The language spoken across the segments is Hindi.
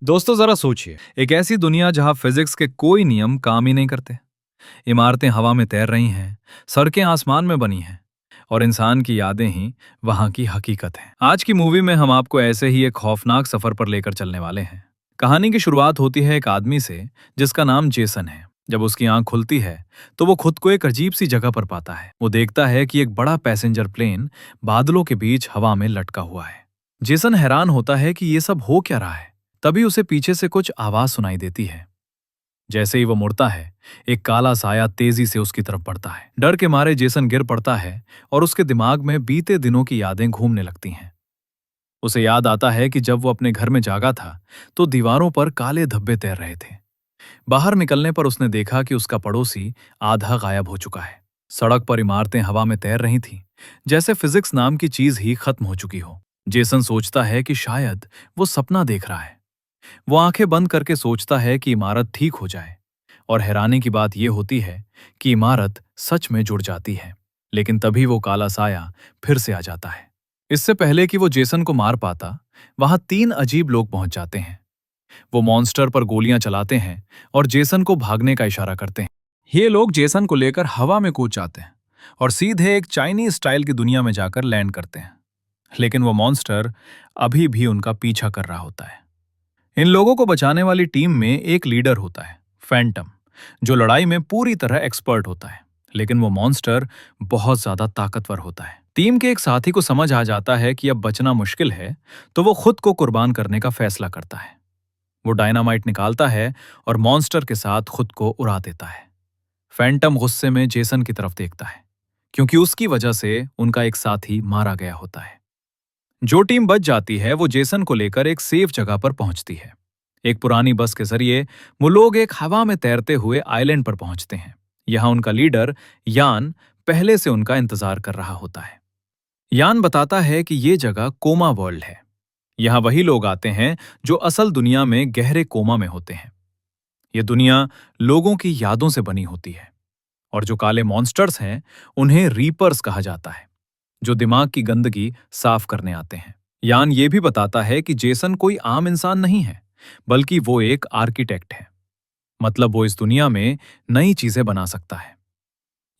दोस्तों जरा सोचिए, एक ऐसी दुनिया जहां फिजिक्स के कोई नियम काम ही नहीं करते। इमारतें हवा में तैर रही हैं, सड़कें आसमान में बनी हैं और इंसान की यादें ही वहां की हकीकत हैं। आज की मूवी में हम आपको ऐसे ही एक खौफनाक सफर पर लेकर चलने वाले हैं। कहानी की शुरुआत होती है एक आदमी से जिसका नाम जेसन है। जब उसकी आंख खुलती है तो वो खुद को एक अजीब सी जगह पर पाता है। वो देखता है कि एक बड़ा पैसेंजर प्लेन बादलों के बीच हवा में लटका हुआ है। जेसन हैरान होता है कि ये सब हो क्या रहा है। तभी उसे पीछे से कुछ आवाज सुनाई देती है। जैसे ही वो मुड़ता है, एक काला साया तेजी से उसकी तरफ बढ़ता है। डर के मारे जेसन गिर पड़ता है और उसके दिमाग में बीते दिनों की यादें घूमने लगती हैं। उसे याद आता है कि जब वो अपने घर में जागा था तो दीवारों पर काले धब्बे तैर रहे थे। बाहर निकलने पर उसने देखा कि उसका पड़ोसी आधा गायब हो चुका है। सड़क पर इमारतें हवा में तैर रही थीं, जैसे फिजिक्स नाम की चीज ही खत्म हो चुकी हो। जेसन सोचता है कि शायद वो सपना देख रहा है। वो आंखें बंद करके सोचता है कि इमारत ठीक हो जाए और हैरानी की बात यह होती है कि इमारत सच में जुड़ जाती है। लेकिन तभी वो काला साया फिर से आ जाता है। इससे पहले कि वो जेसन को मार पाता, वहां तीन अजीब लोग पहुंच जाते हैं। वो मॉन्स्टर पर गोलियां चलाते हैं और जेसन को भागने का इशारा करते हैं। ये लोग जेसन को लेकर हवा में कूद जाते हैं और सीधे एक चाइनीज स्टाइल की दुनिया में जाकर लैंड करते हैं। लेकिन वो मॉन्स्टर अभी भी उनका पीछा कर रहा होता है। इन लोगों को बचाने वाली टीम में एक लीडर होता है, फैंटम, जो लड़ाई में पूरी तरह एक्सपर्ट होता है। लेकिन वो मॉन्स्टर बहुत ज्यादा ताकतवर होता है। टीम के एक साथी को समझ आ जाता है कि अब बचना मुश्किल है, तो वो खुद को कुर्बान करने का फैसला करता है। वो डायनामाइट निकालता है और मॉन्स्टर के साथ खुद को उड़ा देता है। फैंटम गुस्से में जेसन की तरफ देखता है, क्योंकि उसकी वजह से उनका एक साथी मारा गया होता है। जो टीम बच जाती है वो जेसन को लेकर एक सेफ जगह पर पहुंचती है। एक पुरानी बस के जरिए वो लोग एक हवा में तैरते हुए आइलैंड पर पहुंचते हैं। यहां उनका लीडर यान पहले से उनका इंतजार कर रहा होता है। यान बताता है कि ये जगह कोमा वर्ल्ड है। यहां वही लोग आते हैं जो असल दुनिया में गहरे कोमा में होते हैं। ये दुनिया लोगों की यादों से बनी होती है और जो काले मॉन्स्टर्स हैं उन्हें रीपर्स कहा जाता है, जो दिमाग की गंदगी साफ करने आते हैं। यान ये भी बताता है कि जेसन कोई आम इंसान नहीं है, बल्कि वो एक आर्किटेक्ट है। मतलब वो इस दुनिया में नई चीजें बना सकता है।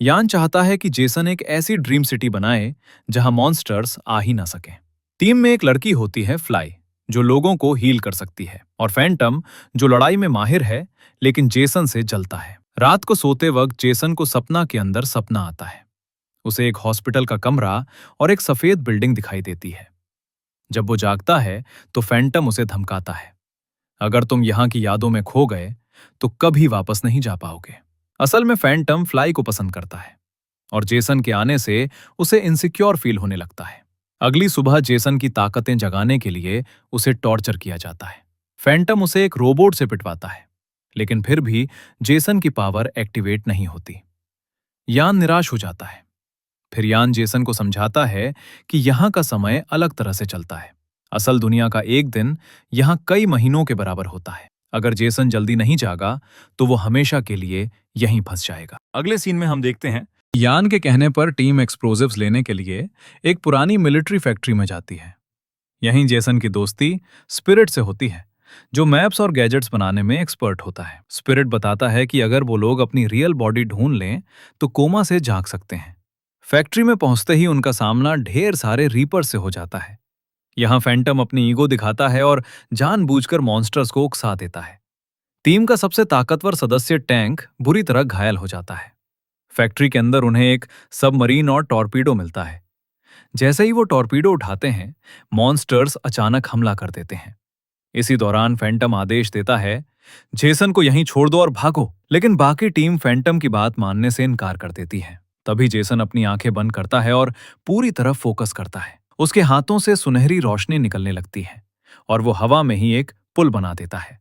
यान चाहता है कि जेसन एक ऐसी ड्रीम सिटी बनाए जहां मॉन्स्टर्स आ ही ना सकें। टीम में एक लड़की होती है, फ्लाई, जो लोगों को हील कर सकती है, और फैंटम, जो लड़ाई में माहिर है लेकिन जेसन से जलता है। रात को सोते वक्त जेसन को सपना के अंदर सपना आता है। उसे एक हॉस्पिटल का कमरा और एक सफेद बिल्डिंग दिखाई देती है। जब वो जागता है तो फैंटम उसे धमकाता है, अगर तुम यहां की यादों में खो गए तो कभी वापस नहीं जा पाओगे। असल में फैंटम फ्लाई को पसंद करता है और जेसन के आने से उसे इनसिक्योर फील होने लगता है। अगली सुबह जेसन की ताकतें जगाने के लिए उसे टॉर्चर किया जाता है। फैंटम उसे एक रोबोट से पिटवाता है, लेकिन फिर भी जेसन की पावर एक्टिवेट नहीं होती। यान निराश हो जाता है। फिर यान जेसन को समझाता है कि यहाँ का समय अलग तरह से चलता है। असल दुनिया का एक दिन यहाँ कई महीनों के बराबर होता है। अगर जेसन जल्दी नहीं जागा तो वो हमेशा के लिए यहीं फंस जाएगा। अगले सीन में हम देखते हैं, यान के कहने पर टीम एक्सप्लोजिव्स लेने के लिए एक पुरानी मिलिट्री फैक्ट्री में जाती है। यहीं जेसन की दोस्ती स्पिरिट से होती है, जो मैप्स और गैजेट्स बनाने में एक्सपर्ट होता है। स्पिरिट बताता है कि अगर वो लोग अपनी रियल बॉडी ढूंढ लें तो कोमा से जाग सकते हैं। फैक्ट्री में पहुंचते ही उनका सामना ढेर सारे रीपर से हो जाता है। यहां फैंटम अपनी ईगो दिखाता है और जानबूझकर मॉन्स्टर्स को उकसा देता है। टीम का सबसे ताकतवर सदस्य टैंक बुरी तरह घायल हो जाता है। फैक्ट्री के अंदर उन्हें एक सबमरीन और टॉर्पीडो मिलता है। जैसे ही वो टॉर्पीडो उठाते हैं, मॉन्स्टर्स अचानक हमला कर देते हैं। इसी दौरान फैंटम आदेश देता है, जेसन को यहीं छोड़ दो और भागो। लेकिन बाकी टीम फैंटम की बात मानने से इनकार कर देती है। तभी जेसन अपनी आंखें बंद करता है और पूरी तरह फोकस करता है। उसके हाथों से सुनहरी रोशनी निकलने लगती है और वो हवा में ही एक पुल बना देता है।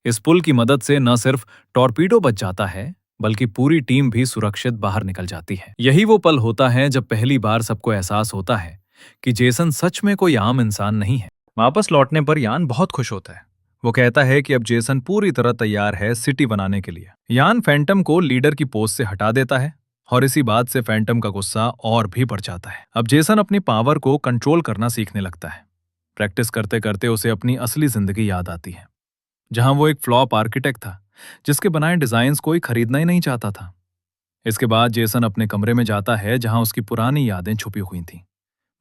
इस पुल की मदद से न सिर्फ टॉर्पीडो बच जाता है, बल्कि पूरी टीम भी सुरक्षित बाहर निकल जाती है। यही वो पल होता है जब पहली बार सबको एहसास होता है कि जेसन सच में कोई आम इंसान नहीं है। वापस लौटने पर यान बहुत खुश होता है। वो कहता है कि अब जेसन पूरी तरह तैयार है सिटी बनाने के लिए। यान फैंटम को लीडर की पोस्ट से हटा देता है और इसी बात से फैंटम का गुस्सा और भी बढ़ जाता है। अब जेसन अपनी पावर को कंट्रोल करना सीखने लगता है। प्रैक्टिस करते करते उसे अपनी असली जिंदगी याद आती है। जहां वो एक फ्लॉप आर्किटेक्ट था जिसके बनाए डिजाइन्स कोई खरीदना ही नहीं चाहता था। इसके बाद जेसन अपने कमरे में जाता है जहां उसकी पुरानी यादें छुपी हुई थीं।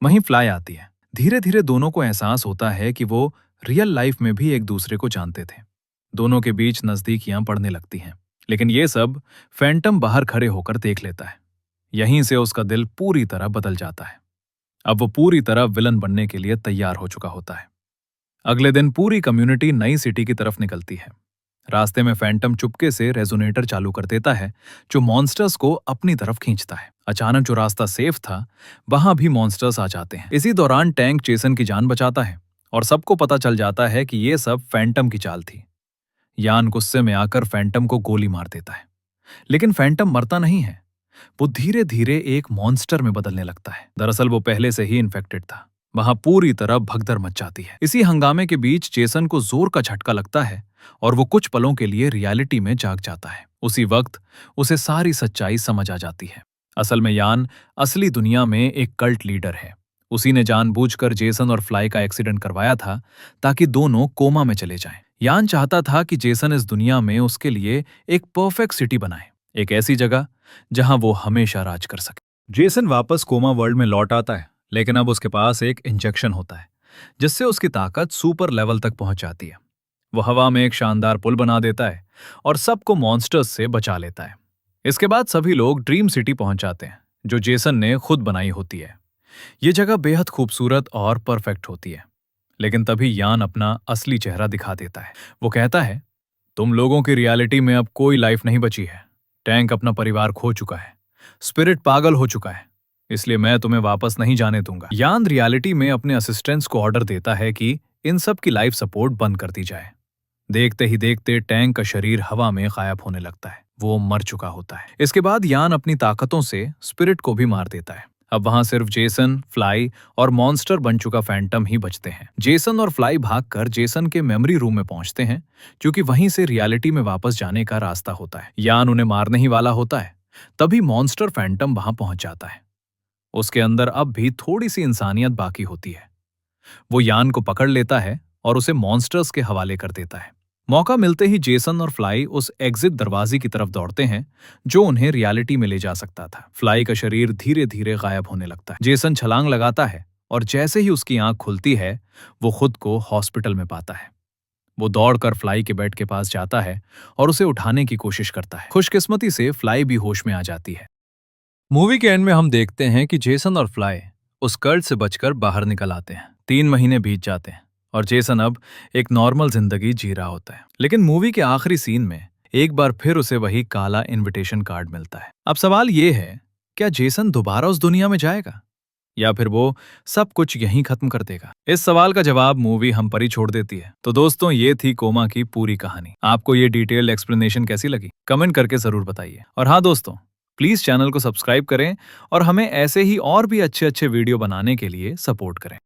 वहीं फ्लाई आती है। धीरे धीरे दोनों को एहसास होता है कि वो रियल लाइफ में भी एक दूसरे को जानते थे। दोनों के बीच नजदीकियां पड़ने लगती हैं। लेकिन ये सब फैंटम बाहर खड़े होकर देख लेता है। यहीं से उसका दिल पूरी तरह बदल जाता है। अब वो पूरी तरह विलन बनने के लिए तैयार हो चुका होता है। अगले दिन पूरी कम्युनिटी नई सिटी की तरफ निकलती है। रास्ते में फैंटम चुपके से रेजोनेटर चालू कर देता है जो मॉन्स्टर्स को अपनी तरफ खींचता है। अचानक जो रास्ता सेफ था वहां भी मॉन्स्टर्स आ जाते हैं। इसी दौरान टैंक जेसन की जान बचाता है और सबको पता चल जाता है कि ये सब फैंटम की चाल थी। यान गुस्से में आकर फैंटम को गोली मार देता है। लेकिन फैंटम मरता नहीं है। वो धीरे धीरे एक मॉन्स्टर में बदलने लगता है। दरअसल वो पहले से ही इन्फेक्टेड था। वहां पूरी तरह भगदड़ मच जाती है। इसी हंगामे के बीच जेसन को जोर का झटका लगता है और वो कुछ पलों के लिए रियलिटी में जाग जाता है। उसी वक्त उसे सारी सच्चाई समझ आ जाती है। असल में यान असली दुनिया में एक कल्ट लीडर है। उसी ने जानबूझकर जेसन और फ्लाई का एक्सीडेंट करवाया था ताकि दोनों कोमा में चले जाएं। यान चाहता था कि जेसन इस दुनिया में उसके लिए एक परफेक्ट सिटी बनाए, एक ऐसी जगह जहां वो हमेशा राज कर सके। जेसन वापस कोमा वर्ल्ड में लौट आता है, लेकिन अब उसके पास एक इंजेक्शन होता है जिससे उसकी ताकत सुपर लेवल तक पहुंच जाती है। वो हवा में एक शानदार पुल बना देता है और सबको मॉन्स्टर्स से बचा लेता है। इसके बाद सभी लोग ड्रीम सिटी पहुंच जाते हैं जो जेसन ने खुद बनाई होती है। ये जगह बेहद खूबसूरत और परफेक्ट होती है। लेकिन तभी यान अपना असली चेहरा दिखा देता है। वो कहता है, तुम लोगों की रियलिटी में अब कोई लाइफ नहीं बची है। टैंक अपना परिवार खो चुका है, स्पिरिट पागल हो चुका है, इसलिए मैं तुम्हें वापस नहीं जाने दूंगा। यान रियलिटी में अपने असिस्टेंट्स को ऑर्डर देता है कि इन सब की लाइफ सपोर्ट बंद कर दी जाए। देखते ही देखते टैंक का शरीर हवा में गायब होने लगता है। वो मर चुका होता है। इसके बाद यान अपनी ताकतों से स्पिरिट को भी मार देता है। अब वहां सिर्फ जेसन, फ्लाई और मॉन्स्टर बन चुका फैंटम ही बचते हैं। जेसन और फ्लाई भागकर जेसन के मेमोरी रूम में पहुंचते हैं क्योंकि वहीं से रियलिटी में वापस जाने का रास्ता होता है। यान उन्हें मारने ही वाला होता है, तभी मॉन्स्टर फैंटम वहां पहुंच जाता है। उसके अंदर अब भी थोड़ी सी इंसानियत बाकी होती है। वो यान को पकड़ लेता है और उसे मॉन्स्टर्स के हवाले कर देता है। मौका मिलते ही जेसन और फ्लाई उस एग्जिट दरवाजे की तरफ दौड़ते हैं जो उन्हें रियलिटी में ले जा सकता था। फ्लाई का शरीर धीरे धीरे गायब होने लगता है। जेसन छलांग लगाता है और जैसे ही उसकी आंख खुलती है वो खुद को हॉस्पिटल में पाता है। वो दौड़कर फ्लाई के बेड के पास जाता है और उसे उठाने की कोशिश करता है। खुशकिस्मती से फ्लाई भी होश में आ जाती है। मूवी के एंड में हम देखते हैं कि जेसन और फ्लाई उस कर्ज से बचकर बाहर निकल आते हैं। 3 महीने बीत जाते हैं और जेसन अब एक नॉर्मल जिंदगी जी रहा होता है। लेकिन मूवी के आखिरी सीन में एक बार फिर उसे वही काला इनविटेशन कार्ड मिलता है। अब सवाल ये है, क्या जेसन दोबारा उस दुनिया में जाएगा या फिर वो सब कुछ यहीं खत्म कर देगा? इस सवाल का जवाब मूवी हम पर ही छोड़ देती है। तो दोस्तों, ये थी कोमा की पूरी कहानी। आपको ये डिटेल्ड एक्सप्लेनेशन कैसी लगी कमेंट करके जरूर बताइए। और हाँ दोस्तों, प्लीज चैनल को सब्सक्राइब करें और हमें ऐसे ही और भी अच्छे अच्छे वीडियो बनाने के लिए सपोर्ट करें।